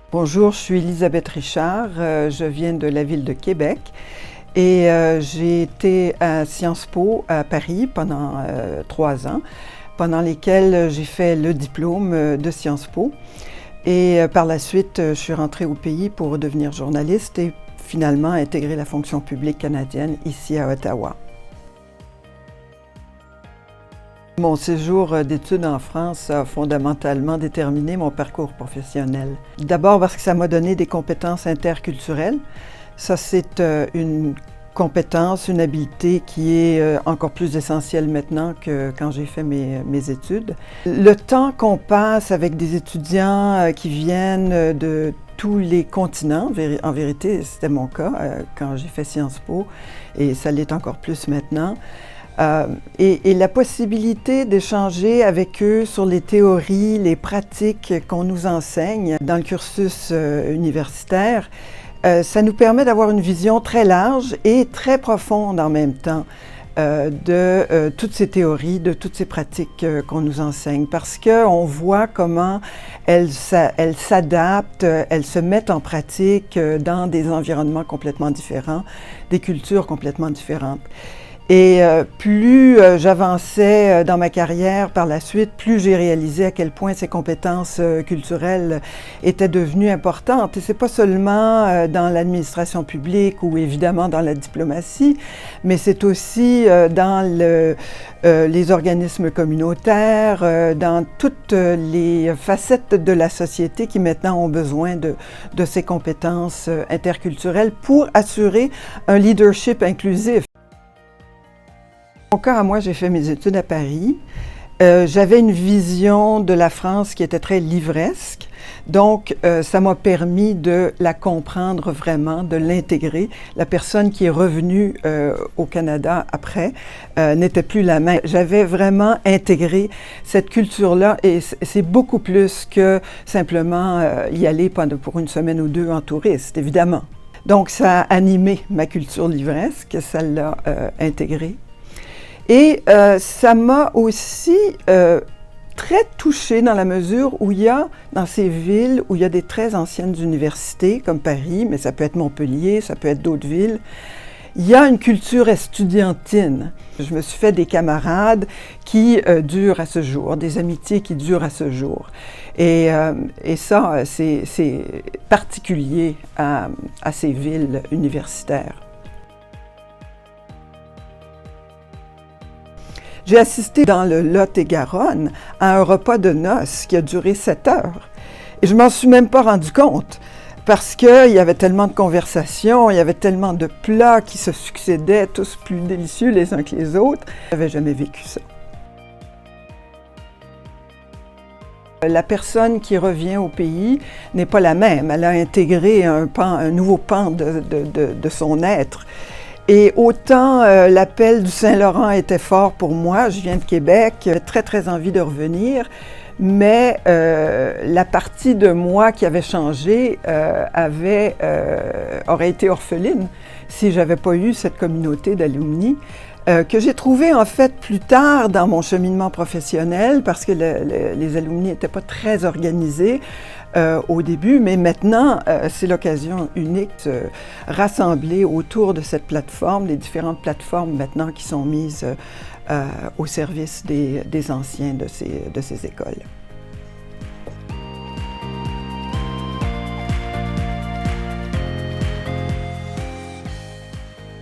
Bonjour, je suis Elisabeth Richard, je viens de la ville de Québec et j'ai été à Sciences Po à Paris pendant 3 ans, pendant lesquels j'ai fait le diplôme de Sciences Po. Et par la suite, je suis rentrée au pays pour devenir journaliste et finalement intégrer la fonction publique canadienne ici à Ottawa. Mon séjour d'études en France a fondamentalement déterminé mon parcours professionnel. D'abord parce que ça m'a donné des compétences interculturelles. Ça, c'est une compétence, une habileté qui est encore plus essentielle maintenant que quand j'ai fait mes études. Le temps qu'on passe avec des étudiants qui viennent de tous les continents, en vérité, c'était mon cas quand j'ai fait Sciences Po, et ça l'est encore plus maintenant. Et la possibilité d'échanger avec eux sur les théories, les pratiques qu'on nous enseigne dans le cursus universitaire, ça nous permet d'avoir une vision très large et très profonde en même temps de toutes ces théories, de toutes ces pratiques qu'on nous enseigne, parce qu'on voit comment elles s'adaptent, elles se mettent en pratique dans des environnements complètement différents, des cultures complètement différentes. Et plus j'avançais dans ma carrière par la suite, plus j'ai réalisé à quel point ces compétences culturelles étaient devenues importantes. Et c'est pas seulement dans l'administration publique ou évidemment dans la diplomatie, mais c'est aussi dans les organismes communautaires, dans toutes les facettes de la société qui maintenant ont besoin de ces compétences interculturelles pour assurer un leadership inclusif. Mon cas, moi, j'ai fait mes études à Paris. J'avais une vision de la France qui était très livresque. Donc, ça m'a permis de la comprendre vraiment, de l'intégrer. La personne qui est revenue au Canada après n'était plus la même. J'avais vraiment intégré cette culture-là et c'est beaucoup plus que simplement y aller pour une semaine ou deux en touriste, évidemment. Donc, ça a animé ma culture livresque, ça l'a intégrée. Et ça m'a aussi très touchée dans la mesure où il y a, dans ces villes, où il y a des très anciennes universités, comme Paris, mais ça peut être Montpellier, ça peut être d'autres villes, il y a une culture estudiantine. Je me suis fait des camarades qui durent à ce jour, des amitiés qui durent à ce jour. Et ça, c'est particulier à ces villes universitaires. J'ai assisté dans le Lot-et-Garonne à un repas de noces qui a duré 7 heures. Et je m'en suis même pas rendu compte parce qu'il y avait tellement de conversations, il y avait tellement de plats qui se succédaient, tous plus délicieux les uns que les autres. Je n'avais jamais vécu ça. La personne qui revient au pays n'est pas la même. Elle a intégré un nouveau pan de son être. Et autant l'appel du Saint-Laurent était fort pour moi, je viens de Québec, j'avais très très envie de revenir, mais la partie de moi qui avait changé aurait été orpheline si j'avais pas eu cette communauté d'alumni que j'ai trouvée en fait plus tard dans mon cheminement professionnel parce que les alumni n'étaient pas très organisés au début, mais maintenant, c'est l'occasion unique de se rassembler autour de cette plateforme, les différentes plateformes maintenant qui sont mises au service des anciens de ces écoles.